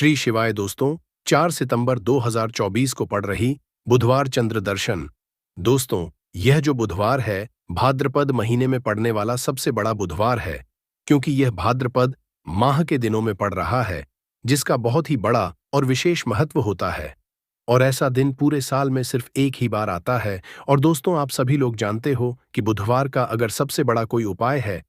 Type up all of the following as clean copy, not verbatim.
श्री शिवाय दोस्तों, 4 सितंबर 2024 को पड़ रही बुधवार चंद्र दर्शन। दोस्तों, यह जो बुधवार है भाद्रपद महीने में पड़ने वाला सबसे बड़ा बुधवार है, क्योंकि यह भाद्रपद माह के दिनों में पड़ रहा है, जिसका बहुत ही बड़ा और विशेष महत्व होता है। और ऐसा दिन पूरे साल में सिर्फ एक ही बार आता है। और दोस्तों, आप सभी लोग जानते हो कि बुधवार का अगर सबसे बड़ा कोई उपाय है,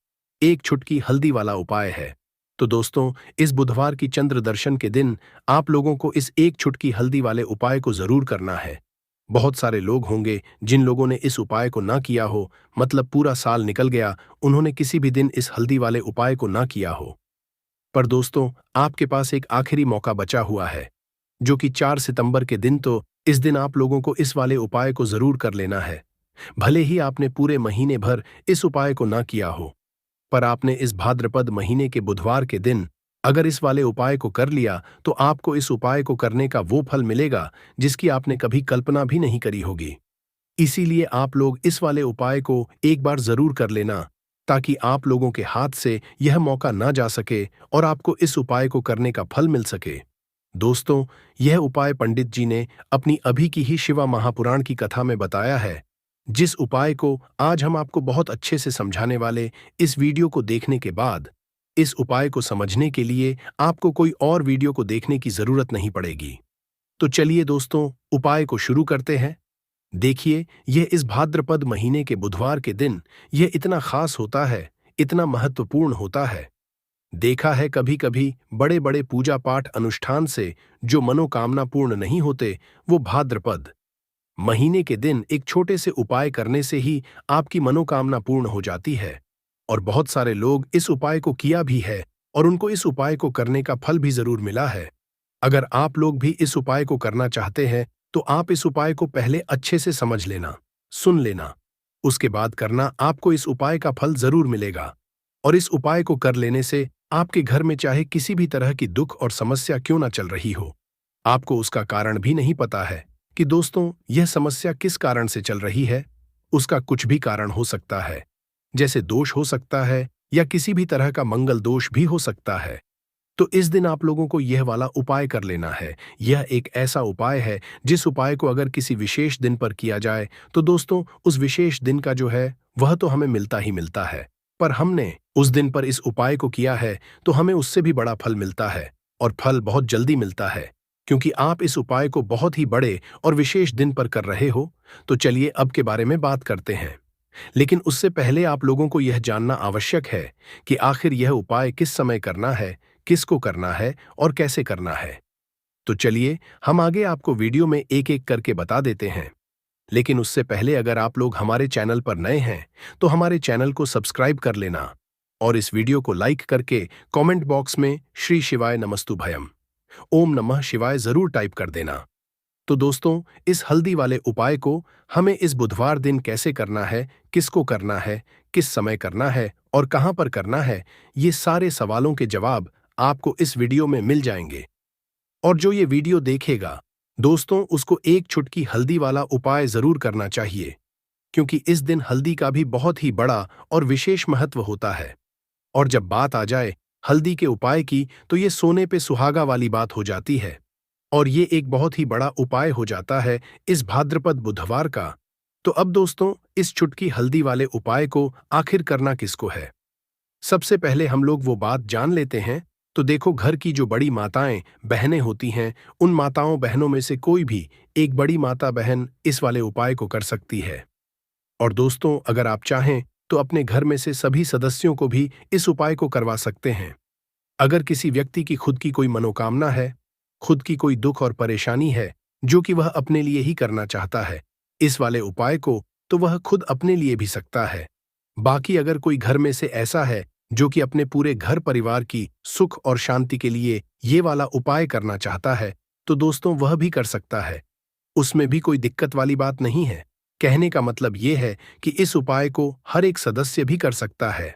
एक छुटकी हल्दी वाला उपाय है। तो दोस्तों, इस बुधवार की चंद्र दर्शन के दिन आप लोगों को इस एक छुटकी हल्दी वाले उपाय को जरूर करना है। बहुत सारे लोग होंगे जिन लोगों ने इस उपाय को ना किया हो, मतलब पूरा साल निकल गया, उन्होंने किसी भी दिन इस हल्दी वाले उपाय को ना किया हो। पर दोस्तों, आपके पास एक आखिरी मौका बचा हुआ है, जो कि 4 सितंबर के दिन। तो इस दिन आप लोगों को इस वाले उपाय को जरूर कर लेना है। भले ही आपने पूरे महीने भर इस उपाय को ना किया हो, पर आपने इस भाद्रपद महीने के बुधवार के दिन अगर इस वाले उपाय को कर लिया, तो आपको इस उपाय को करने का वो फल मिलेगा जिसकी आपने कभी कल्पना भी नहीं करी होगी। इसीलिए आप लोग इस वाले उपाय को एक बार जरूर कर लेना, ताकि आप लोगों के हाथ से यह मौका ना जा सके और आपको इस उपाय को करने का फल मिल सके। दोस्तों, यह उपाय पंडित जी ने अपनी अभी की ही शिवा महापुराण की कथा में बताया है, जिस उपाय को आज हम आपको बहुत अच्छे से समझाने वाले। इस वीडियो को देखने के बाद इस उपाय को समझने के लिए आपको कोई और वीडियो को देखने की जरूरत नहीं पड़ेगी। तो चलिए दोस्तों, उपाय को शुरू करते हैं। देखिए, यह इस भाद्रपद महीने के बुधवार के दिन यह इतना खास होता है, इतना महत्वपूर्ण होता है। देखा है कभी कभी बड़े बड़े पूजा पाठ अनुष्ठान से जो मनोकामना पूर्ण नहीं होते, वो भाद्रपद महीने के दिन एक छोटे से उपाय करने से ही आपकी मनोकामना पूर्ण हो जाती है। और बहुत सारे लोग इस उपाय को किया भी है और उनको इस उपाय को करने का फल भी जरूर मिला है। अगर आप लोग भी इस उपाय को करना चाहते हैं, तो आप इस उपाय को पहले अच्छे से समझ लेना, सुन लेना, उसके बाद करना। आपको इस उपाय का फल जरूर मिलेगा। और इस उपाय को कर लेने से आपके घर में चाहे किसी भी तरह की दुख और समस्या क्यों ना चल रही हो, आपको उसका कारण भी नहीं पता है कि दोस्तों यह समस्या किस कारण से चल रही है। उसका कुछ भी कारण हो सकता है, जैसे दोष हो सकता है या किसी भी तरह का मंगल दोष भी हो सकता है। तो इस दिन आप लोगों को यह वाला उपाय कर लेना है। यह एक ऐसा उपाय है जिस उपाय को अगर किसी विशेष दिन पर किया जाए, तो दोस्तों उस विशेष दिन का जो है वह तो हमें मिलता ही मिलता है, पर हमने उस दिन पर इस उपाय को किया है तो हमें उससे भी बड़ा फल मिलता है। और फल बहुत जल्दी मिलता है, क्योंकि आप इस उपाय को बहुत ही बड़े और विशेष दिन पर कर रहे हो। तो चलिए अब के बारे में बात करते हैं। लेकिन उससे पहले आप लोगों को यह जानना आवश्यक है कि आखिर यह उपाय किस समय करना है, किसको करना है और कैसे करना है। तो चलिए हम आगे आपको वीडियो में एक एक करके बता देते हैं। लेकिन उससे पहले अगर आप लोग हमारे चैनल पर नए हैं, तो हमारे चैनल को सब्सक्राइब कर लेना और इस वीडियो को लाइक करके कमेंट बॉक्स में श्री शिवाय नमस्तु भयम, ओम नमः शिवाय जरूर टाइप कर देना। तो दोस्तों, इस हल्दी वाले उपाय को हमें इस बुधवार दिन कैसे करना है, किसको करना है, किस समय करना है और कहां पर करना है, ये सारे सवालों के जवाब आपको इस वीडियो में मिल जाएंगे। और जो ये वीडियो देखेगा दोस्तों, उसको एक छुटकी हल्दी वाला उपाय जरूर करना चाहिए, क्योंकि इस दिन हल्दी का भी बहुत ही बड़ा और विशेष महत्व होता है। और जब बात आ जाए हल्दी के उपाय की, तो ये सोने पे सुहागा वाली बात हो जाती है। और ये एक बहुत ही बड़ा उपाय हो जाता है इस भाद्रपद बुधवार का। तो अब दोस्तों, इस छुटकी हल्दी वाले उपाय को आखिर करना किसको है, सबसे पहले हम लोग वो बात जान लेते हैं। तो देखो, घर की जो बड़ी माताएं बहनें होती हैं, उन माताओं बहनों में से कोई भी एक बड़ी माता बहन इस वाले उपाय को कर सकती है। और दोस्तों, अगर आप चाहें तो अपने घर में से सभी सदस्यों को भी इस उपाय को करवा सकते हैं। अगर किसी व्यक्ति की खुद की कोई मनोकामना है, खुद की कोई दुख और परेशानी है जो कि वह अपने लिए ही करना चाहता है इस वाले उपाय को, तो वह खुद अपने लिए भी सकता है। बाकी अगर कोई घर में से ऐसा है जो कि अपने पूरे घर परिवार की सुख और शांति के लिए ये वाला उपाय करना चाहता है, तो दोस्तों वह भी कर सकता है। उसमें भी कोई दिक्कत वाली बात नहीं है। कहने का मतलब ये है कि इस उपाय को हर एक सदस्य भी कर सकता है।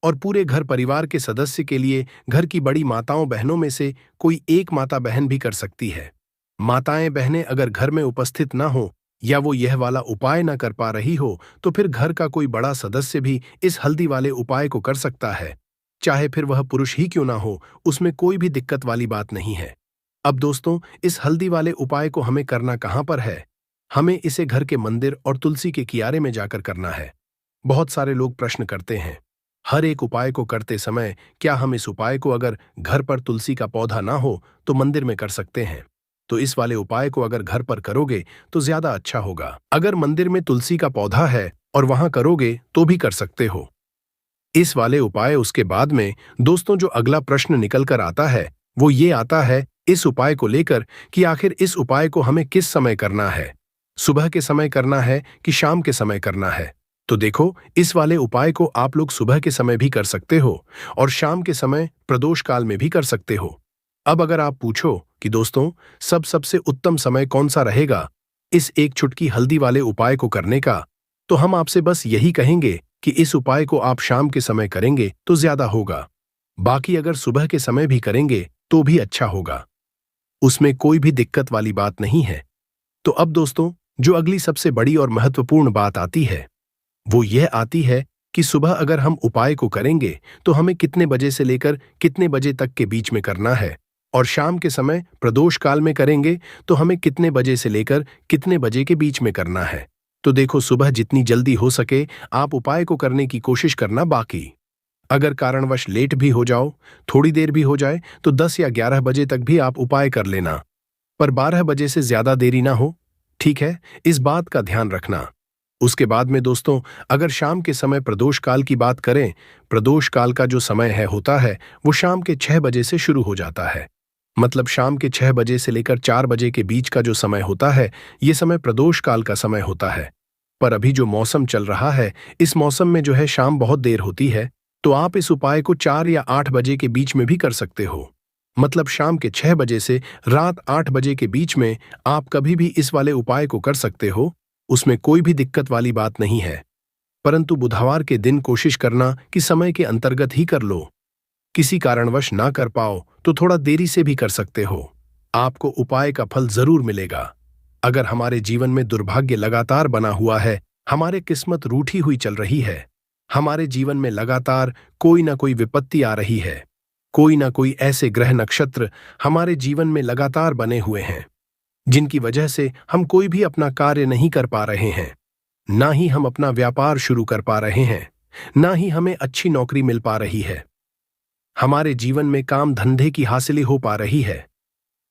और पूरे घर परिवार के सदस्य के लिए घर की बड़ी माताओं बहनों में से कोई एक माता बहन भी कर सकती है। माताएं बहनें अगर घर में उपस्थित ना हो या वो यह वाला उपाय ना कर पा रही हो, तो फिर घर का कोई बड़ा सदस्य भी इस हल्दी वाले उपाय को कर सकता है। चाहे फिर वह पुरुष ही क्यों ना हो, उसमें कोई भी दिक्कत वाली बात नहीं है। अब दोस्तों, इस हल्दी वाले उपाय को हमें करना कहाँ पर है? हमें इसे घर के मंदिर और तुलसी के किनारे में जाकर करना है। बहुत सारे लोग प्रश्न करते हैं, हर एक उपाय को करते समय क्या हम इस उपाय को अगर घर पर तुलसी का पौधा ना हो तो मंदिर में कर सकते हैं? तो इस वाले उपाय को अगर घर पर करोगे तो ज्यादा अच्छा होगा। अगर मंदिर में तुलसी का पौधा है और वहां करोगे तो भी कर सकते हो इस वाले उपाय। उसके बाद में दोस्तों, जो अगला प्रश्न निकल कर आता है वो ये आता है इस उपाय को लेकर कि आखिर इस उपाय को हमें किस समय करना है, सुबह के समय करना है कि शाम के समय करना है? तो देखो, इस वाले उपाय को आप लोग सुबह के समय भी कर सकते हो और शाम के समय प्रदोष काल में भी कर सकते हो। अब अगर आप पूछो कि दोस्तों, सबसे उत्तम समय कौन सा रहेगा इस एक चुटकी हल्दी वाले उपाय को करने का, तो हम आपसे बस यही कहेंगे कि इस उपाय को आप शाम के समय करेंगे तो ज्यादा होगा। बाकी अगर सुबह के समय भी करेंगे तो भी अच्छा होगा, उसमें कोई भी दिक्कत वाली बात नहीं है। तो अब दोस्तों, जो अगली सबसे बड़ी और महत्वपूर्ण बात आती है वो यह आती है कि सुबह अगर हम उपाय को करेंगे तो हमें कितने बजे से लेकर कितने बजे तक के बीच में करना है, और शाम के समय प्रदोष काल में करेंगे तो हमें कितने बजे से लेकर कितने बजे के बीच में करना है। तो देखो, सुबह जितनी जल्दी हो सके आप उपाय को करने की कोशिश करना। बाकी अगर कारणवश लेट भी हो जाओ, थोड़ी देर भी हो जाए, तो 10 या 11 बजे तक भी आप उपाय कर लेना, पर 12 बजे से ज्यादा देरी ना हो। ठीक है, इस बात का ध्यान रखना। उसके बाद में दोस्तों, अगर शाम के समय प्रदोष काल की बात करें, प्रदोष काल का जो समय है होता है वो शाम के 6 बजे से शुरू हो जाता है। मतलब शाम के 6 बजे से लेकर 4 बजे के बीच का जो समय होता है ये समय प्रदोष काल का समय होता है। पर अभी जो मौसम चल रहा है, इस मौसम में जो है शाम बहुत देर होती है, तो आप इस उपाय को 4 या 8 बजे के बीच में भी कर सकते हो। मतलब शाम के 6 बजे से रात 8 बजे के बीच में आप कभी भी इस वाले उपाय को कर सकते हो, उसमें कोई भी दिक्कत वाली बात नहीं है। परंतु बुधवार के दिन कोशिश करना कि समय के अंतर्गत ही कर लो। किसी कारणवश ना कर पाओ तो थोड़ा देरी से भी कर सकते हो, आपको उपाय का फल जरूर मिलेगा। अगर हमारे जीवन में दुर्भाग्य लगातार बना हुआ है, हमारे किस्मत रूठी हुई चल रही है, हमारे जीवन में लगातार कोई ना कोई विपत्ति आ रही है, कोई ना कोई ऐसे ग्रह नक्षत्र हमारे जीवन में लगातार बने हुए हैं जिनकी वजह से हम कोई भी अपना कार्य नहीं कर पा रहे हैं, ना ही हम अपना व्यापार शुरू कर पा रहे हैं, ना ही हमें अच्छी नौकरी मिल पा रही है, हमारे जीवन में काम धंधे की हासिली हो पा रही है,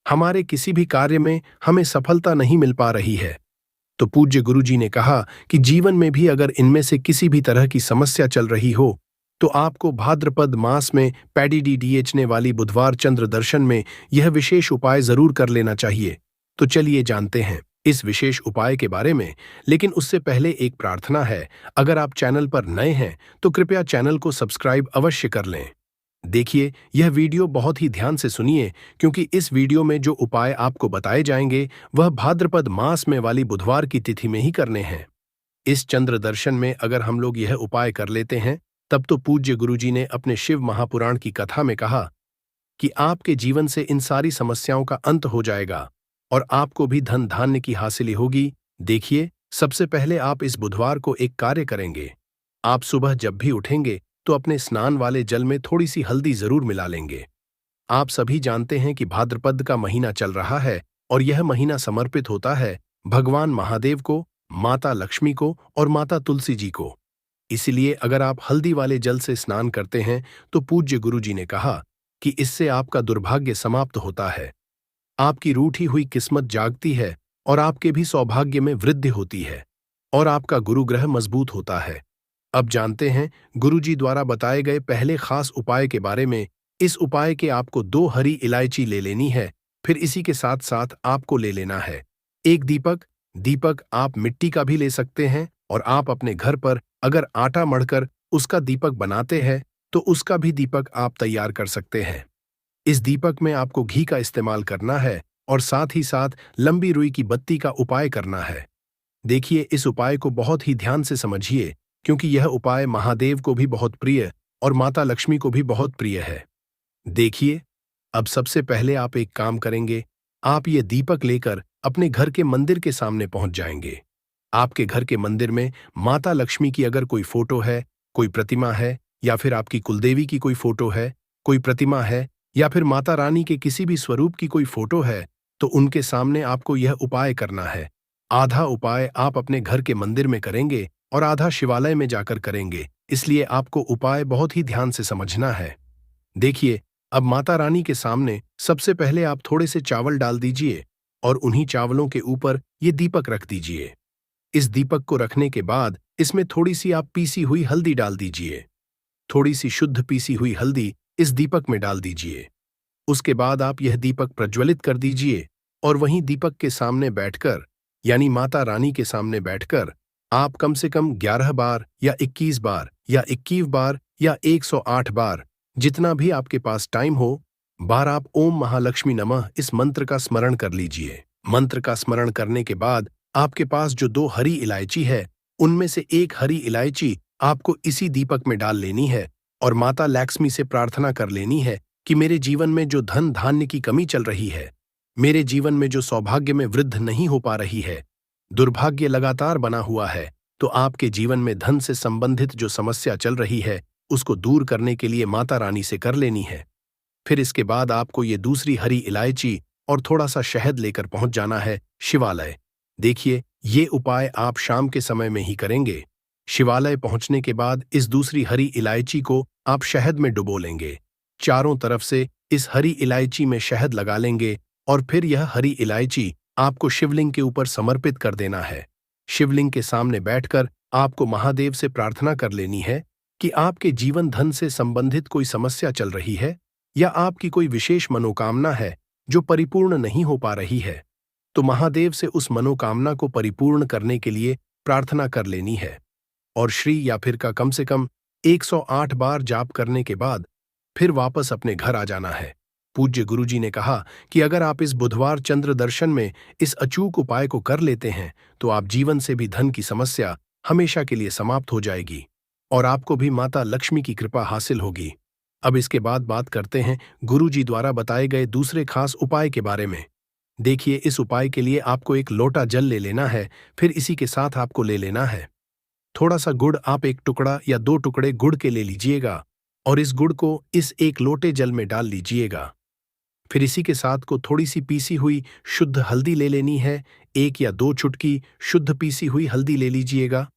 हमारे किसी भी कार्य में हमें सफलता नहीं मिल पा रही है। तो पूज्य गुरुजी ने कहा कि जीवन में भी अगर इनमें से किसी भी तरह की समस्या चल रही हो तो आपको भाद्रपद मास में पैडी डीडीएचने वाली बुधवार चंद्र दर्शन में यह विशेष उपाय जरूर कर लेना चाहिए। तो चलिए जानते हैं इस विशेष उपाय के बारे में, लेकिन उससे पहले एक प्रार्थना है। अगर आप चैनल पर नए हैं तो कृपया चैनल को सब्सक्राइब अवश्य कर लें। देखिए, यह वीडियो बहुत ही ध्यान से सुनिए, क्योंकि इस वीडियो में जो उपाय आपको बताए जाएंगे वह भाद्रपद मास में वाली बुधवार की तिथि में ही करने हैं। इस चंद्र दर्शन में अगर हम लोग यह उपाय कर लेते हैं तब तो पूज्य गुरुजी ने अपने शिव महापुराण की कथा में कहा कि आपके जीवन से इन सारी समस्याओं का अंत हो जाएगा और आपको भी धन धान्य की हासिली होगी। देखिए, सबसे पहले आप इस बुधवार को एक कार्य करेंगे। आप सुबह जब भी उठेंगे तो अपने स्नान वाले जल में थोड़ी सी हल्दी जरूर मिला लेंगे। आप सभी जानते हैं कि भाद्रपद का महीना चल रहा है और यह महीना समर्पित होता है भगवान महादेव को, माता लक्ष्मी को और माता तुलसी जी को। इसलिए अगर आप हल्दी वाले जल से स्नान करते हैं तो पूज्य गुरुजी ने कहा कि इससे आपका दुर्भाग्य समाप्त होता है, आपकी रूठी हुई किस्मत जागती है और आपके भी सौभाग्य में वृद्धि होती है और आपका गुरु ग्रह मजबूत होता है। अब जानते हैं गुरुजी द्वारा बताए गए पहले खास उपाय के बारे में। इस उपाय के आपको 2 हरी इलायची ले लेनी है, फिर इसी के साथ साथ आपको ले लेना है एक दीपक। दीपक आप मिट्टी का भी ले सकते हैं और आप अपने घर पर अगर आटा मढ़कर उसका दीपक बनाते हैं तो उसका भी दीपक आप तैयार कर सकते हैं। इस दीपक में आपको घी का इस्तेमाल करना है और साथ ही साथ लंबी रुई की बत्ती का उपाय करना है। देखिए, इस उपाय को बहुत ही ध्यान से समझिए, क्योंकि यह उपाय महादेव को भी बहुत प्रिय और माता लक्ष्मी को भी बहुत प्रिय है। देखिए, अब सबसे पहले आप एक काम करेंगे, आप ये दीपक लेकर अपने घर के मंदिर के सामने पहुंच जाएंगे। आपके घर के मंदिर में माता लक्ष्मी की अगर कोई फोटो है, कोई प्रतिमा है, या फिर आपकी कुलदेवी की कोई फोटो है, कोई प्रतिमा है, या फिर माता रानी के किसी भी स्वरूप की कोई फोटो है, तो उनके सामने आपको यह उपाय करना है। आधा उपाय आप अपने घर के मंदिर में करेंगे और आधा शिवालय में जाकर करेंगे, इसलिए आपको उपाय बहुत ही ध्यान से समझना है। देखिए, अब माता रानी के सामने सबसे पहले आप थोड़े से चावल डाल दीजिए और उन्हीं चावलों के ऊपर ये दीपक रख दीजिए। इस दीपक को रखने के बाद इसमें थोड़ी सी आप पीसी हुई हल्दी डाल दीजिए। थोड़ी सी शुद्ध पीसी हुई हल्दी इस दीपक में डाल दीजिए। उसके बाद आप यह दीपक प्रज्वलित कर दीजिए और वहीं दीपक के सामने बैठकर, यानी माता रानी के सामने बैठकर, आप कम से कम 11 बार या 21 बार या 21 बार या 108 बार, जितना भी आपके पास टाइम हो, बार आप ओम महालक्ष्मी नमः इस मंत्र का स्मरण कर लीजिए। मंत्र का स्मरण करने के बाद आपके पास जो 2 हरी इलायची है, उनमें से एक हरी इलायची आपको इसी दीपक में डाल लेनी है और माता लक्ष्मी से प्रार्थना कर लेनी है कि मेरे जीवन में जो धन धान्य की कमी चल रही है, मेरे जीवन में जो सौभाग्य में वृद्धि नहीं हो पा रही है, दुर्भाग्य लगातार बना हुआ है, तो आपके जीवन में धन से संबंधित जो समस्या चल रही है, उसको दूर करने के लिए माता रानी से कर लेनी है। फिर इसके बाद आपको ये दूसरी हरी इलायची और थोड़ा सा शहद लेकर पहुंच जाना है शिवालय। देखिए, ये उपाय आप शाम के समय में ही करेंगे। शिवालय पहुंचने के बाद इस दूसरी हरी इलायची को आप शहद में डुबो लेंगे। चारों तरफ से इस हरी इलायची में शहद लगा लेंगे और फिर यह हरी इलायची आपको शिवलिंग के ऊपर समर्पित कर देना है। शिवलिंग के सामने बैठकर आपको महादेव से प्रार्थना कर लेनी है कि आपके जीवन धन से संबंधित कोई समस्या चल रही है या आपकी कोई विशेष मनोकामना है जो परिपूर्ण नहीं हो पा रही है, तो महादेव से उस मनोकामना को परिपूर्ण करने के लिए प्रार्थना कर लेनी है और श्री या फिर का कम से कम 108 बार जाप करने के बाद फिर वापस अपने घर आ जाना है। पूज्य गुरुजी ने कहा कि अगर आप इस बुधवार चंद्र दर्शन में इस अचूक उपाय को कर लेते हैं, तो आप जीवन से भी धन की समस्या हमेशा के लिए समाप्त हो जाएगी और आपको भी माता लक्ष्मी की कृपा हासिल होगी। अब इसके बाद बात करते हैं गुरुजी द्वारा बताए गए दूसरे खास उपाय के बारे में। देखिए, इस उपाय के लिए आपको एक लोटा जल ले लेना है, फिर इसी के साथ आपको ले लेना है थोड़ा सा गुड़। आप 1 टुकड़ा या 2 टुकड़े गुड़ के ले लीजिएगा और इस गुड़ को इस 1 लोटे जल में डाल लीजिएगा। फिर इसी के साथ को थोड़ी सी पीसी हुई शुद्ध हल्दी ले लेनी है। 1 या 2 चुटकी शुद्ध पीसी हुई हल्दी ले लीजिएगा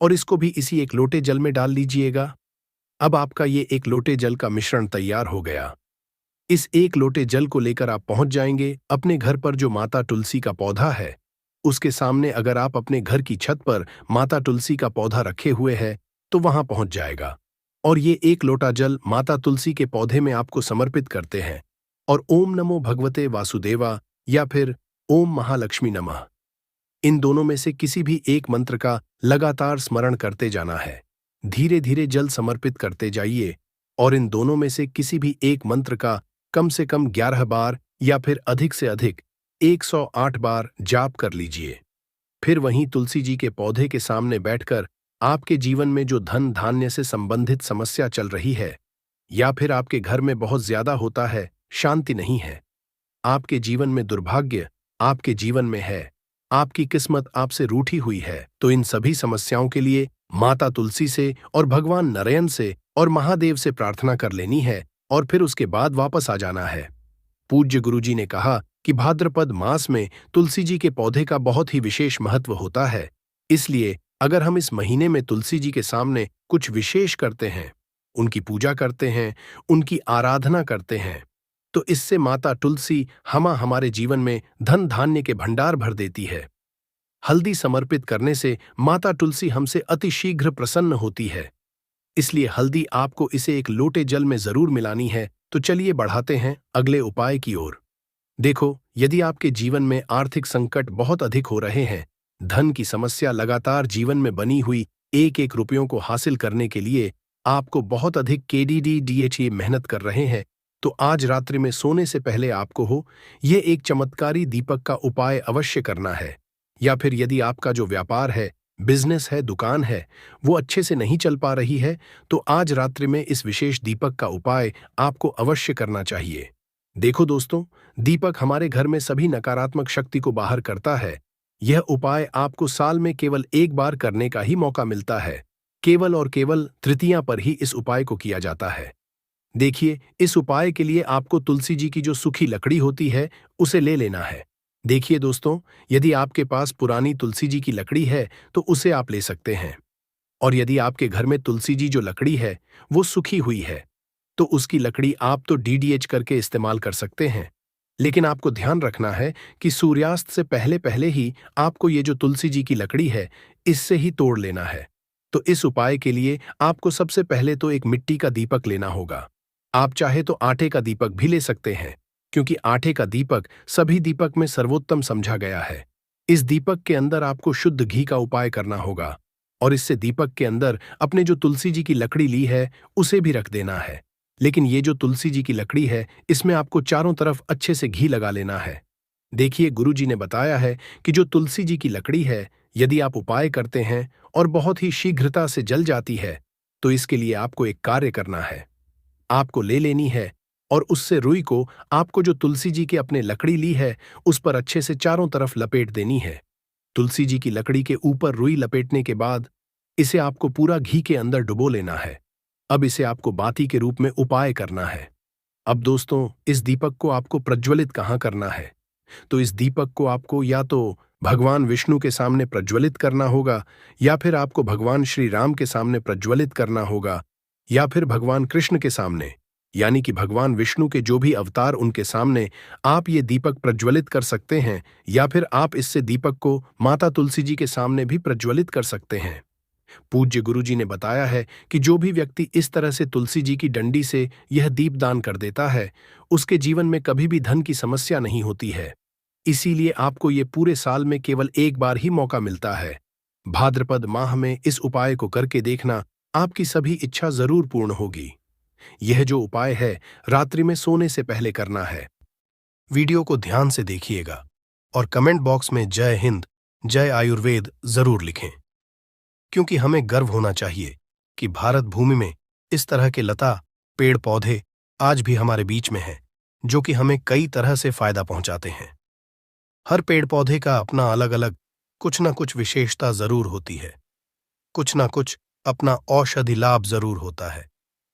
और इसको भी इसी 1 लोटे जल में डाल लीजिएगा। अब आपका ये 1 लोटे जल का मिश्रण तैयार हो गया। इस 1 लोटे जल को लेकर आप पहुंच जाएंगे अपने घर पर जो माता तुलसी का पौधा है, उसके सामने। अगर आप अपने घर की छत पर माता तुलसी का पौधा रखे हुए हैं, तो वहां पहुंच जाएगा और ये 1 लोटा जल माता तुलसी के पौधे में आपको समर्पित करते हैं और ओम नमो भगवते वासुदेवा या फिर ओम महालक्ष्मी नमः, इन दोनों में से किसी भी एक मंत्र का लगातार स्मरण करते जाना है। धीरे धीरे जल समर्पित करते जाइए और इन दोनों में से किसी भी एक मंत्र का कम से कम 11 बार या फिर अधिक से अधिक 108 बार जाप कर लीजिए। फिर वहीं तुलसी जी के पौधे के सामने बैठकर आपके जीवन में जो धन धान्य से संबंधित समस्या चल रही है या फिर आपके घर में बहुत ज्यादा होता है, शांति नहीं है, आपके जीवन में दुर्भाग्य आपके जीवन में है, आपकी किस्मत आपसे रूठी हुई है, तो इन सभी समस्याओं के लिए माता तुलसी से और भगवान नारायण से और महादेव से प्रार्थना कर लेनी है और फिर उसके बाद वापस आ जाना है। पूज्य गुरुजी ने कहा कि भाद्रपद मास में तुलसी जी के पौधे का बहुत ही विशेष महत्व होता है, इसलिए अगर हम इस महीने में तुलसी जी के सामने कुछ विशेष करते हैं, उनकी पूजा करते हैं, उनकी आराधना करते हैं, तो इससे माता तुलसी हमारे जीवन में धन धान्य के भंडार भर देती है। हल्दी समर्पित करने से माता तुलसी हमसे अतिशीघ्र प्रसन्न होती है, इसलिए हल्दी आपको इसे 1 लोटे जल में जरूर मिलानी है। तो चलिए बढ़ाते हैं अगले उपाय की ओर। देखो, यदि आपके जीवन में आर्थिक संकट बहुत अधिक हो रहे हैं, धन की समस्या लगातार जीवन में बनी हुई, 1-1 रुपयों को हासिल करने के लिए आपको बहुत अधिक KDDDHE मेहनत कर रहे हैं, तो आज रात्रि में सोने से पहले आपको ये एक चमत्कारी दीपक का उपाय अवश्य करना है। या फिर यदि आपका जो व्यापार है, बिजनेस है, दुकान है, वो अच्छे से नहीं चल पा रही है, तो आज रात्रि में इस विशेष दीपक का उपाय आपको अवश्य करना चाहिए। देखो दोस्तों, दीपक हमारे घर में सभी नकारात्मक शक्ति को बाहर करता है। यह उपाय आपको साल में केवल 1 बार करने का ही मौका मिलता है। केवल और केवल तृतीया पर ही इस उपाय को किया जाता है। देखिए, इस उपाय के लिए आपको तुलसी जी की जो सूखी लकड़ी होती है, उसे ले लेना है। देखिए दोस्तों, यदि आपके पास पुरानी तुलसी जी की लकड़ी है, तो उसे आप ले सकते हैं। और यदि आपके घर में तुलसी जी जो लकड़ी है, वो सूखी हुई है, तो उसकी लकड़ी आप तो डीडीएच करके इस्तेमाल कर सकते हैं। लेकिन आपको ध्यान रखना है कि सूर्यास्त से पहले पहले ही आपको ये जो तुलसी जी की लकड़ी है, इससे ही तोड़ लेना है। तो इस उपाय के लिए आपको सबसे पहले तो एक मिट्टी का दीपक लेना होगा। आप चाहे तो आटे का दीपक भी ले सकते हैं, क्योंकि आटे का दीपक सभी दीपक में सर्वोत्तम समझा गया है। इस दीपक के अंदर आपको शुद्ध घी का उपाय करना होगा, और इससे दीपक के अंदर अपने जो तुलसी जी की लकड़ी ली है, उसे भी रख देना है। लेकिन ये जो तुलसी जी की लकड़ी है, इसमें आपको चारों तरफ अच्छे से घी लगा लेना है। देखिए, गुरु जी ने बताया है कि जो तुलसी जी की लकड़ी है, यदि आप उपाय करते हैं और बहुत ही शीघ्रता से जल जाती है, तो इसके लिए आपको एक कार्य करना है। आपको ले लेनी है और उससे रुई को आपको जो तुलसी जी की अपने लकड़ी ली है, उस पर अच्छे से चारों तरफ लपेट देनी है। तुलसी जी की लकड़ी के ऊपर रुई लपेटने के बाद इसे आपको पूरा घी के अंदर डुबो लेना है। अब इसे आपको बाती के रूप में उपाय करना है। अब दोस्तों, इस दीपक को आपको प्रज्वलित कहाँ करना है? तो इस दीपक को आपको या तो भगवान विष्णु के सामने प्रज्वलित करना होगा, या फिर आपको भगवान श्री राम के सामने प्रज्वलित करना होगा, या फिर भगवान कृष्ण के सामने, यानी कि भगवान विष्णु के जो भी अवतार उनके सामने आप ये दीपक प्रज्वलित कर सकते हैं, या फिर आप इससे दीपक को माता तुलसी जी के सामने भी प्रज्वलित कर सकते हैं। पूज्य गुरु जी ने बताया है कि जो भी व्यक्ति इस तरह से तुलसी जी की डंडी से यह दीपदान कर देता है, उसके जीवन में कभी भी धन की समस्या नहीं होती है। इसीलिए आपको ये पूरे साल में केवल एक बार ही मौका मिलता है। भाद्रपद माह में इस उपाय को करके देखना, आपकी सभी इच्छा जरूर पूर्ण होगी। यह जो उपाय है, रात्रि में सोने से पहले करना है। वीडियो को ध्यान से देखिएगा और कमेंट बॉक्स में जय हिंद, जय आयुर्वेद जरूर लिखें, क्योंकि हमें गर्व होना चाहिए कि भारत भूमि में इस तरह के लता, पेड़ पौधे आज भी हमारे बीच में हैं, जो कि हमें कई तरह से फायदा पहुंचाते हैं। हर पेड़ पौधे का अपना अलग अलग कुछ ना कुछ विशेषता जरूर होती है, कुछ ना कुछ अपना औषधि लाभ जरूर होता है,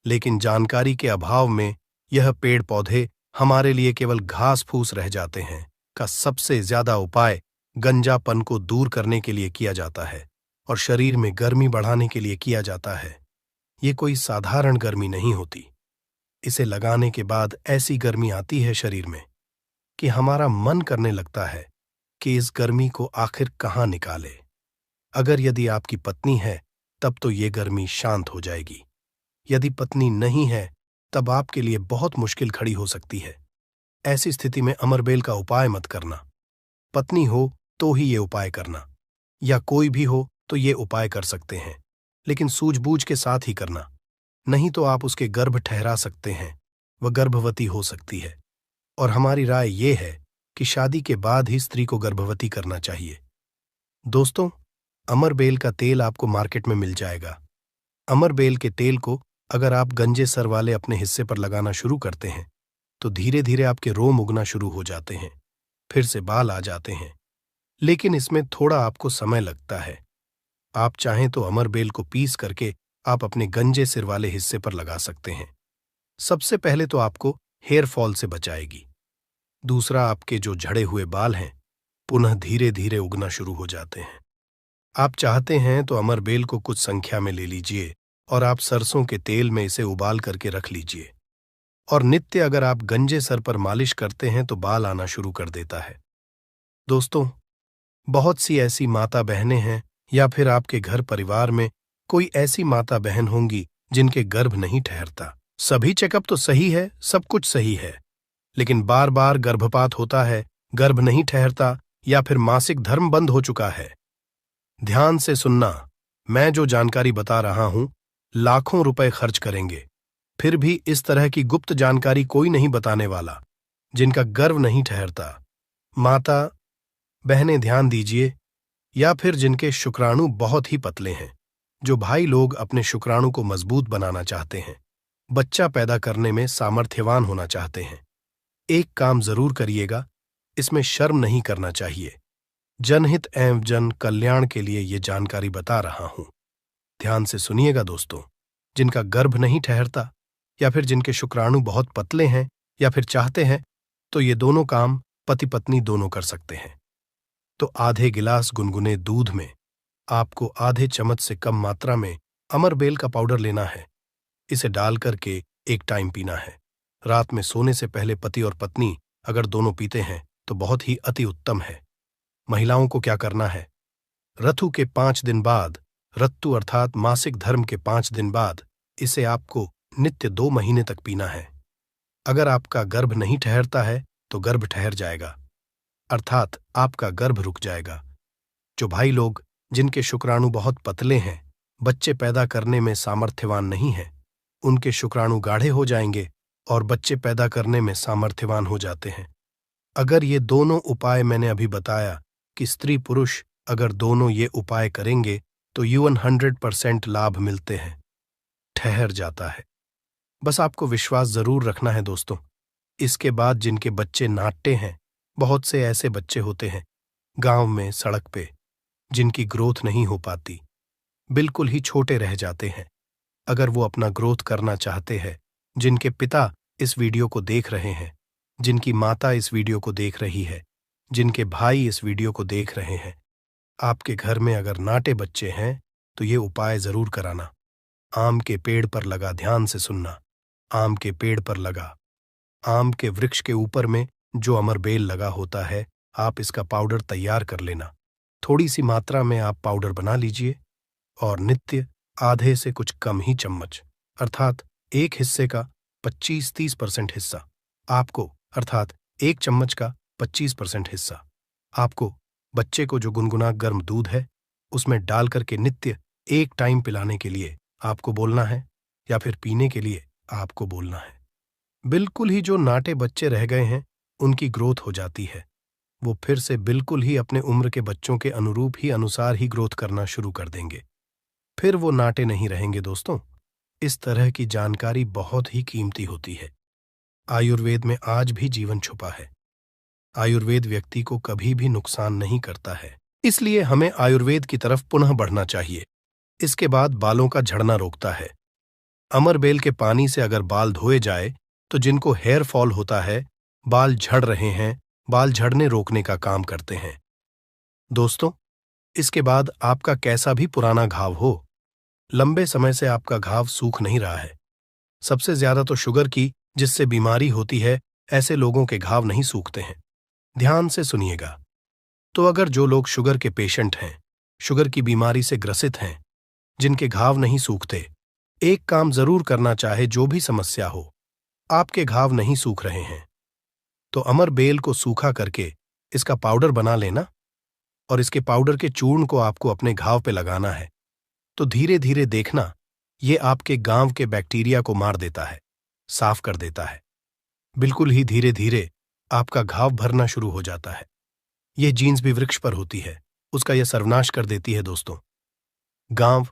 लेकिन जानकारी के अभाव में यह पेड़ पौधे हमारे लिए केवल घास फूस रह जाते हैं। का सबसे ज्यादा उपाय गंजापन को दूर करने के लिए किया जाता है और शरीर में गर्मी बढ़ाने के लिए किया जाता है। ये कोई साधारण गर्मी नहीं होती। इसे लगाने के बाद ऐसी गर्मी आती है शरीर में कि हमारा मन करने लगता है कि इस गर्मी को आखिर कहाँ निकाले। अगर यदि आपकी पत्नी है, तब तो ये गर्मी शांत हो जाएगी। यदि पत्नी नहीं है, तब आपके लिए बहुत मुश्किल खड़ी हो सकती है। ऐसी स्थिति में अमरबेल का उपाय मत करना। पत्नी हो तो ही ये उपाय करना, या कोई भी हो तो ये उपाय कर सकते हैं, लेकिन सूझबूझ के साथ ही करना, नहीं तो आप उसके गर्भ ठहरा सकते हैं, वह गर्भवती हो सकती है। और हमारी राय ये है कि शादी के बाद ही स्त्री को गर्भवती करना चाहिए। दोस्तों, अमरबेल का तेल आपको मार्केट में मिल जाएगा। अमरबेल के तेल को अगर आप गंजे सर वाले अपने हिस्से पर लगाना शुरू करते हैं, तो धीरे धीरे आपके रोम उगना शुरू हो जाते हैं, फिर से बाल आ जाते हैं। लेकिन इसमें थोड़ा आपको समय लगता है। आप चाहें तो अमरबेल को पीस करके आप अपने गंजे सिर वाले हिस्से पर लगा सकते हैं। सबसे पहले तो आपको हेयर फॉल से बचाएगी। दूसरा, आपके जो झड़े हुए बाल हैं, पुनः धीरे धीरे उगना शुरू हो जाते हैं। आप चाहते हैं तो अमरबेल को कुछ संख्या में ले लीजिए और आप सरसों के तेल में इसे उबाल करके रख लीजिए, और नित्य अगर आप गंजे सर पर मालिश करते हैं तो बाल आना शुरू कर देता है। दोस्तों, बहुत सी ऐसी माता बहनें हैं, या फिर आपके घर परिवार में कोई ऐसी माता बहन होंगी जिनके गर्भ नहीं ठहरता। सभी चेकअप तो सही है, सब कुछ सही है, लेकिन बार बार गर्भपात होता है, गर्भ नहीं ठहरता, या फिर मासिक धर्म बंद हो चुका है। ध्यान से सुनना, मैं जो जानकारी बता रहा हूं, लाखों रुपए खर्च करेंगे, फिर भी इस तरह की गुप्त जानकारी कोई नहीं बताने वाला। जिनका गर्भ नहीं ठहरता, माता बहनें ध्यान दीजिए, या फिर जिनके शुक्राणु बहुत ही पतले हैं, जो भाई लोग अपने शुक्राणु को मजबूत बनाना चाहते हैं, बच्चा पैदा करने में सामर्थ्यवान होना चाहते हैं, एक काम जरूर करिएगा, इसमें शर्म नहीं करना चाहिए। जनहित एवं जन कल्याण के लिए ये जानकारी बता रहा हूं। ध्यान से सुनिएगा दोस्तों। जिनका गर्भ नहीं ठहरता, या फिर जिनके शुक्राणु बहुत पतले हैं या फिर चाहते हैं, तो ये दोनों काम पति पत्नी दोनों कर सकते हैं। तो आधे गिलास गुनगुने दूध में आपको आधे चम्मच से कम मात्रा में अमरबेल का पाउडर लेना है। इसे डाल करके एक टाइम पीना है। रात में सोने से पहले पति और पत्नी अगर दोनों पीते हैं तो बहुत ही अति उत्तम है। महिलाओं को क्या करना है? ऋतु के 5 दिन बाद, ऋतु अर्थात मासिक धर्म के 5 दिन बाद इसे आपको नित्य 2 महीने तक पीना है। अगर आपका गर्भ नहीं ठहरता है तो गर्भ ठहर जाएगा, अर्थात आपका गर्भ रुक जाएगा। जो भाई लोग जिनके शुक्राणु बहुत पतले हैं, बच्चे पैदा करने में सामर्थ्यवान नहीं हैं, उनके शुक्राणु गाढ़े हो जाएंगे और बच्चे पैदा करने में सामर्थ्यवान हो जाते हैं। अगर ये दोनों उपाय मैंने अभी बताया कि स्त्री पुरुष अगर दोनों ये उपाय करेंगे तो युवन 100% लाभ मिलते हैं, ठहर जाता है। बस आपको विश्वास जरूर रखना है दोस्तों। इसके बाद जिनके बच्चे नाट्य हैं, बहुत से ऐसे बच्चे होते हैं गांव में, सड़क पे, जिनकी ग्रोथ नहीं हो पाती, बिल्कुल ही छोटे रह जाते हैं। अगर वो अपना ग्रोथ करना चाहते हैं, जिनके पिता इस वीडियो को देख रहे हैं, जिनकी माता इस वीडियो को देख रही है, जिनके भाई इस वीडियो को देख रहे हैं, आपके घर में अगर नाटे बच्चे हैं तो ये उपाय जरूर कराना। आम के पेड़ पर लगा, ध्यान से सुनना, आम के पेड़ पर लगा, आम के वृक्ष के ऊपर में जो अमरबेल लगा होता है, आप इसका पाउडर तैयार कर लेना। थोड़ी सी मात्रा में आप पाउडर बना लीजिए और नित्य आधे से कुछ कम ही चम्मच, अर्थात एक हिस्से का 25-30% हिस्सा आपको, अर्थात एक चम्मच का 25% हिस्सा आपको बच्चे को जो गुनगुना गर्म दूध है उसमें डाल करके नित्य एक टाइम पिलाने के लिए आपको बोलना है, या फिर पीने के लिए आपको बोलना है। बिल्कुल ही जो नाटे बच्चे रह गए हैं उनकी ग्रोथ हो जाती है। वो फिर से बिल्कुल ही अपने उम्र के बच्चों के अनुरूप ही अनुसार ही ग्रोथ करना शुरू कर देंगे। फिर वो नाटे नहीं रहेंगे दोस्तों। इस तरह की जानकारी बहुत ही कीमती होती है। आयुर्वेद में आज भी जीवन छुपा है। आयुर्वेद व्यक्ति को कभी भी नुकसान नहीं करता है, इसलिए हमें आयुर्वेद की तरफ पुनः बढ़ना चाहिए। इसके बाद बालों का झड़ना रोकता है। अमरबेल के पानी से अगर बाल धोए जाए तो जिनको हेयर फॉल होता है, बाल झड़ रहे हैं, बाल झड़ने रोकने का काम करते हैं। दोस्तों, इसके बाद आपका कैसा भी पुराना घाव हो, लंबे समय से आपका घाव सूख नहीं रहा है, सबसे ज्यादा तो शुगर की जिससे बीमारी होती है, ऐसे लोगों के घाव नहीं सूखते हैं। ध्यान से सुनिएगा। तो अगर जो लोग शुगर के पेशेंट हैं, शुगर की बीमारी से ग्रसित हैं, जिनके घाव नहीं सूखते, एक काम जरूर करना चाहे, जो भी समस्या हो, आपके घाव नहीं सूख रहे हैं तो अमरबेल को सूखा करके इसका पाउडर बना लेना और इसके पाउडर के चूर्ण को आपको अपने घाव पे लगाना है। तो धीरे धीरे देखना, ये आपके गांव के बैक्टीरिया को मार देता है, साफ कर देता है। बिल्कुल ही धीरे धीरे आपका घाव भरना शुरू हो जाता है। यह जीन्स भी वृक्ष पर होती है, उसका यह सर्वनाश कर देती है। दोस्तों, गांव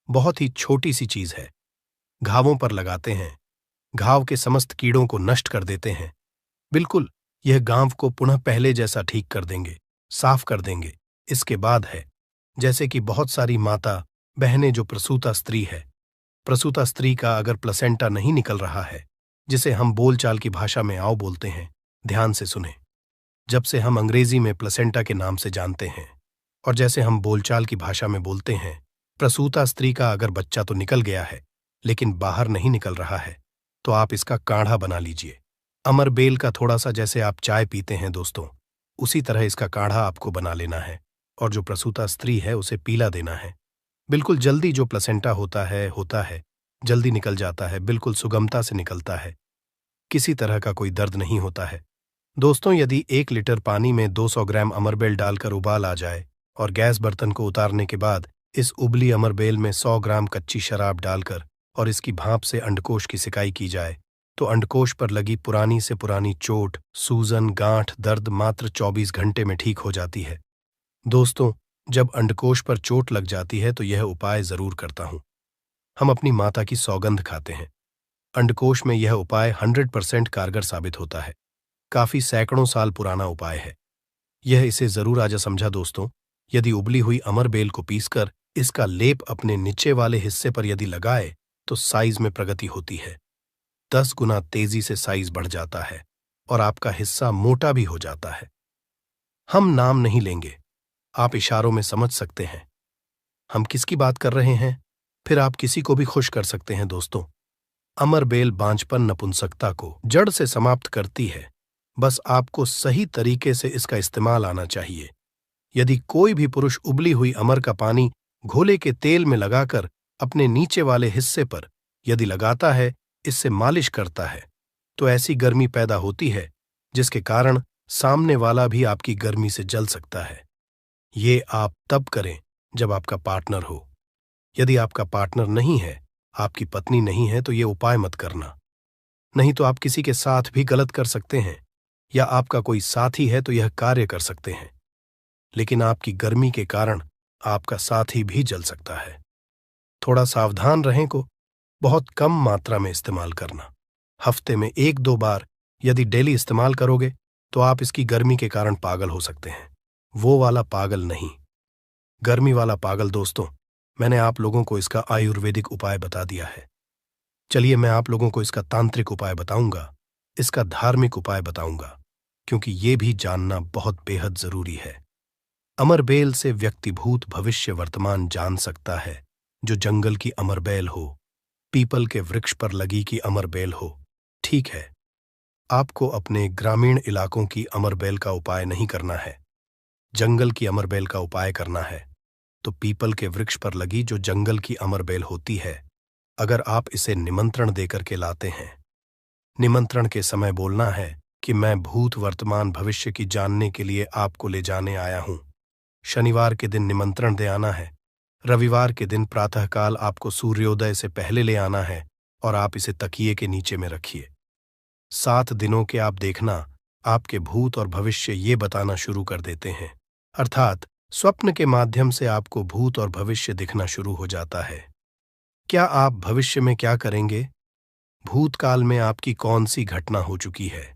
बहुत ही छोटी सी चीज है, घावों पर लगाते हैं, घाव के समस्त कीड़ों को नष्ट कर देते हैं। बिल्कुल यह गांव को पुनः पहले जैसा ठीक कर देंगे, साफ कर देंगे। इसके बाद है, जैसे कि बहुत सारी माता बहनें जो प्रसूता स्त्री है, प्रसूता स्त्री का अगर प्लेसेंटा नहीं निकल रहा है, जिसे हम बोलचाल की भाषा में आओ बोलते हैं, ध्यान से सुने। जब से हम अंग्रेजी में प्लेसेंटा के नाम से जानते हैं और जैसे हम बोलचाल की भाषा में बोलते हैं, प्रसूता स्त्री का अगर बच्चा तो निकल गया है लेकिन बाहर नहीं निकल रहा है, तो आप इसका काढ़ा बना लीजिए। अमरबेल का थोड़ा सा जैसे आप चाय पीते हैं दोस्तों, उसी तरह इसका काढ़ा आपको बना लेना है और जो प्रसूता स्त्री है उसे पीला देना है। बिल्कुल जल्दी जो प्लेसेंटा होता है, जल्दी निकल जाता है, बिल्कुल सुगमता से निकलता है, किसी तरह का कोई दर्द नहीं होता है। दोस्तों, यदि 1 लीटर पानी में 200 ग्राम अमरबेल डालकर उबाल आ जाए और गैस बर्तन को उतारने के बाद इस उबली अमरबेल में 100 ग्राम कच्ची शराब डालकर और इसकी भाप से अंडकोश की सिकाई की जाए, तो अंडकोश पर लगी पुरानी से पुरानी चोट, सूजन, गांठ, दर्द मात्र 24 घंटे में ठीक हो जाती है। दोस्तों, जब अंडकोश पर चोट लग जाती है तो यह उपाय जरूर करता हूं। हम अपनी माता की सौगंध खाते हैं। अंडकोश में यह उपाय 100% कारगर साबित होता है। काफी सैकड़ों साल पुराना उपाय है। यह इसे जरूर आजा समझा दोस्तों। यदि उबली हुई अमरबेल को पीसकर इसका लेप अपने नीचे वाले हिस्से पर यदि लगाए तो साइज में प्रगति होती है। 10 गुना तेजी से साइज बढ़ जाता है और आपका हिस्सा मोटा भी हो जाता है। हम नाम नहीं लेंगे, आप इशारों में समझ सकते हैं हम किसकी बात कर रहे हैं। फिर आप किसी को भी खुश कर सकते हैं दोस्तों। अमरबेल बांझपन नपुंसकता को जड़ से समाप्त करती है। बस आपको सही तरीके से इसका इस्तेमाल आना चाहिए। यदि कोई भी पुरुष उबली हुई अमर का पानी घोले के तेल में लगाकर अपने नीचे वाले हिस्से पर यदि लगाता है, इससे मालिश करता है, तो ऐसी गर्मी पैदा होती है जिसके कारण सामने वाला भी आपकी गर्मी से जल सकता है। ये आप तब करें जब आपका पार्टनर हो। यदि आपका पार्टनर नहीं है, आपकी पत्नी नहीं है, तो ये उपाय मत करना। नहीं तो आप किसी के साथ भी गलत कर सकते हैं, या आपका कोई साथी है तो यह कार्य कर सकते हैं, लेकिन आपकी गर्मी के कारण आपका साथी भी जल सकता है। थोड़ा सावधान रहें को बहुत कम मात्रा में इस्तेमाल करना। हफ्ते में 1-2 बार यदि डेली इस्तेमाल करोगे तो आप इसकी गर्मी के कारण पागल हो सकते हैं। वो वाला पागल नहीं, गर्मी वाला पागल। दोस्तों, मैंने आप लोगों को इसका आयुर्वेदिक उपाय बता दिया है। चलिए मैं आप लोगों को इसका तांत्रिक उपाय बताऊंगा, इसका धार्मिक उपाय बताऊंगा, क्योंकि ये भी जानना बहुत बेहद जरूरी है। अमरबेल से व्यक्ति भूत भविष्य वर्तमान जान सकता है। जो जंगल की अमरबेल हो, पीपल के वृक्ष पर लगी की अमरबेल हो। ठीक है, आपको अपने ग्रामीण इलाकों की अमरबेल का उपाय नहीं करना है, जंगल की अमरबेल का उपाय करना है। तो पीपल के वृक्ष पर लगी जो जंगल की अमरबेल होती है, अगर आप इसे निमंत्रण देकर के लाते हैं, निमंत्रण के समय बोलना है कि मैं भूत वर्तमान भविष्य की जानने के लिए आपको ले जाने आया हूं। शनिवार के दिन निमंत्रण दे आना है, रविवार के दिन प्रातःकाल आपको सूर्योदय से पहले ले आना है और आप इसे तकिए के नीचे में रखिए। 7 दिनों के आप देखना, आपके भूत और भविष्य ये बताना शुरू कर देते हैं, अर्थात स्वप्न के माध्यम से आपको भूत और भविष्य दिखना शुरू हो जाता है। क्या आप भविष्य में क्या करेंगे, भूतकाल में आपकी कौन सी घटना हो चुकी है,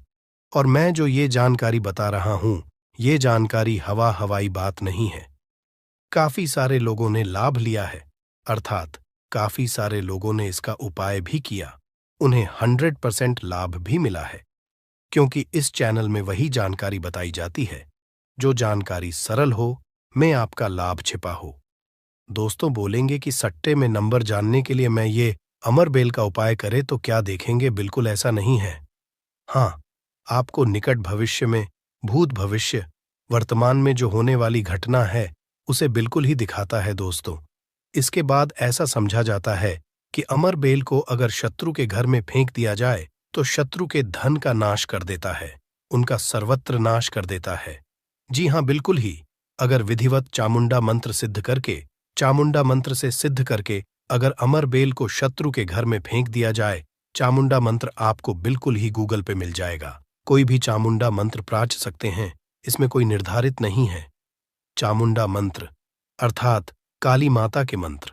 और मैं जो ये जानकारी बता रहा हूं, ये जानकारी हवाई बात नहीं है। काफी सारे लोगों ने लाभ लिया है, अर्थात काफी सारे लोगों ने इसका उपाय भी किया, उन्हें 100% लाभ भी मिला है, क्योंकि इस चैनल में वही जानकारी बताई जाती है जो जानकारी सरल हो, में आपका लाभ छिपा हो। दोस्तों बोलेंगे कि सट्टे में नंबर जानने के लिए मैं ये अमरबेल का उपाय करे तो क्या देखेंगे, बिल्कुल ऐसा नहीं है। हाँ, आपको निकट भविष्य में भूत भविष्य वर्तमान में जो होने वाली घटना है उसे बिल्कुल ही दिखाता है दोस्तों। इसके बाद ऐसा समझा जाता है कि अमरबेल को अगर शत्रु के घर में फेंक दिया जाए तो शत्रु के धन का नाश कर देता है, उनका सर्वत्र नाश कर देता है। जी हाँ, बिल्कुल ही। अगर विधिवत चामुंडा मंत्र सिद्ध करके, चामुंडा मंत्र से सिद्ध करके अगर अमरबेल को शत्रु के घर में फेंक दिया जाए, चामुंडा मंत्र आपको बिल्कुल ही गूगल पे मिल जाएगा। कोई भी चामुंडा मंत्र प्राच सकते हैं, इसमें कोई निर्धारित नहीं है। चामुंडा मंत्र अर्थात काली माता के मंत्र।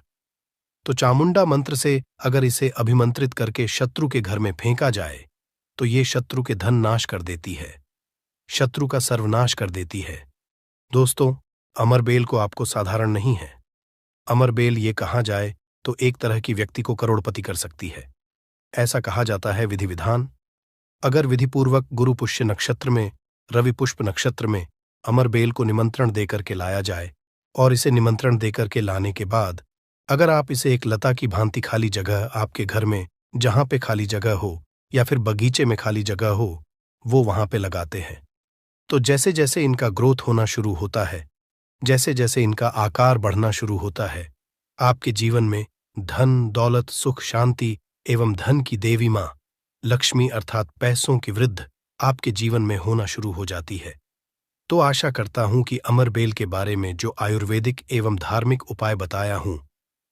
तो चामुंडा मंत्र से अगर इसे अभिमंत्रित करके शत्रु के घर में फेंका जाए तो ये शत्रु के धन नाश कर देती है, शत्रु का सर्वनाश कर देती है। दोस्तों, अमरबेल को आपको साधारण नहीं है। अमरबेल ये कहा जाए तो एक तरह की व्यक्ति को करोड़पति कर सकती है। ऐसा कहा जाता है विधि विधान। अगर विधिपूर्वक गुरु पुष्य नक्षत्र में, रवि पुष्प नक्षत्र में अमरबेल को निमंत्रण देकर के लाया जाए, और इसे निमंत्रण देकर के लाने के बाद अगर आप इसे एक लता की भांति खाली जगह आपके घर में, जहां पे खाली जगह हो या फिर बगीचे में खाली जगह हो, वो वहां पे लगाते हैं, तो जैसे जैसे इनका ग्रोथ होना शुरू होता है, जैसे जैसे इनका आकार बढ़ना शुरू होता है, आपके जीवन में धन, दौलत, सुख, शांति एवं धन की देवी माँ लक्ष्मी अर्थात पैसों की वृद्धि आपके जीवन में होना शुरू हो जाती है। तो आशा करता हूं कि अमरबेल के बारे में जो आयुर्वेदिक एवं धार्मिक उपाय बताया हूं,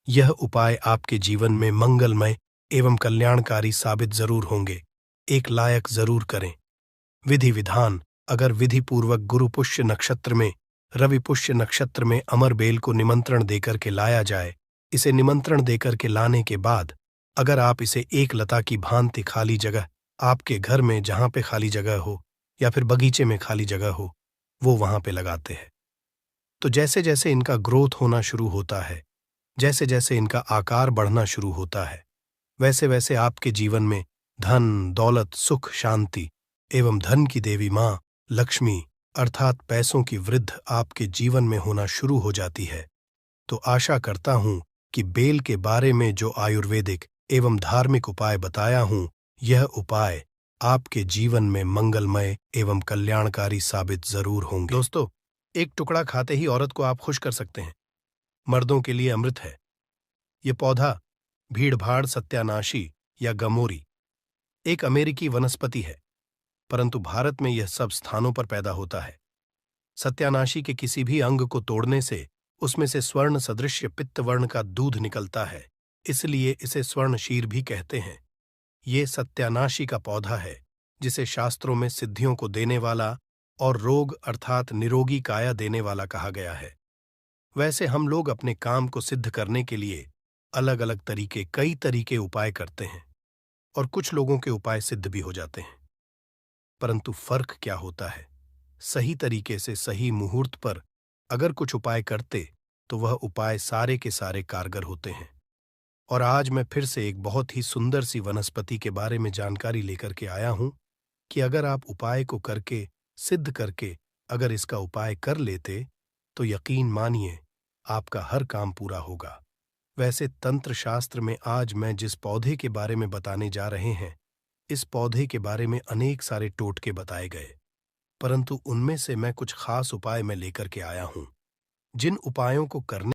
यह उपाय आपके जीवन में मंगलमय एवं कल्याणकारी साबित जरूर होंगे। एक लायक जरूर करें। विधि विधान: अगर विधि पूर्वक गुरु पुष्य नक्षत्र में, रवि पुष्य नक्षत्र में अमरबेल को निमंत्रण देकर के लाया जाए, इसे निमंत्रण देकर के लाने के बाद अगर आप इसे एक लता की भांति खाली जगह आपके घर में, जहां पे खाली जगह हो या फिर बगीचे में खाली जगह हो, वो वहां पे लगाते हैं, तो जैसे जैसे इनका ग्रोथ होना शुरू होता है, जैसे जैसे इनका आकार बढ़ना शुरू होता है, वैसे वैसे आपके जीवन में धन, दौलत, सुख, शांति एवं धन की देवी माँ लक्ष्मी अर्थात पैसों की वृद्धि आपके जीवन में होना शुरू हो जाती है, तो आशा करता हूँ कि बेल के बारे में जो आयुर्वेदिक एवं धार्मिक उपाय बताया हूँ, यह उपाय आपके जीवन में मंगलमय एवं कल्याणकारी साबित जरूर होंगे। दोस्तों, एक टुकड़ा खाते ही औरत को आप खुश कर सकते हैं। मर्दों के लिए अमृत है। ये पौधा भीड़भाड़ सत्यानाशी या गमोरी एक अमेरिकी वनस्पति है, परंतु भारत में यह सब स्थानों पर पैदा होता है। सत्यानाशी के किसी भी अंग को तोड़ने से उसमें से स्वर्ण सदृश्य पित्त वर्ण का दूध निकलता है, इसलिए इसे स्वर्णशीर भी कहते हैं। ये सत्यानाशी का पौधा है जिसे शास्त्रों में सिद्धियों को देने वाला और रोग अर्थात निरोगी काया देने वाला कहा गया है। वैसे हम लोग अपने काम को सिद्ध करने के लिए अलग अलग कई तरीके उपाय करते हैं और कुछ लोगों के उपाय सिद्ध भी हो जाते हैं, परंतु फर्क क्या होता है? सही तरीके से सही मुहूर्त पर अगर कुछ उपाय करते तो वह उपाय सारे के सारे कारगर होते हैं। और आज मैं फिर से एक बहुत ही सुंदर सी वनस्पति के बारे में जानकारी लेकर के आया हूं कि अगर आप उपाय को करके सिद्ध करके अगर इसका उपाय कर लेते तो यकीन मानिए आपका हर काम पूरा होगा। वैसे तंत्र शास्त्र में आज मैं जिस पौधे के बारे में बताने जा रहे हैं, इस पौधे के बारे में अनेक सारे टोटके बताए गए, परंतु उनमें से मैं कुछ खास उपाय में लेकर के आया हूं, जिन उपायों को करने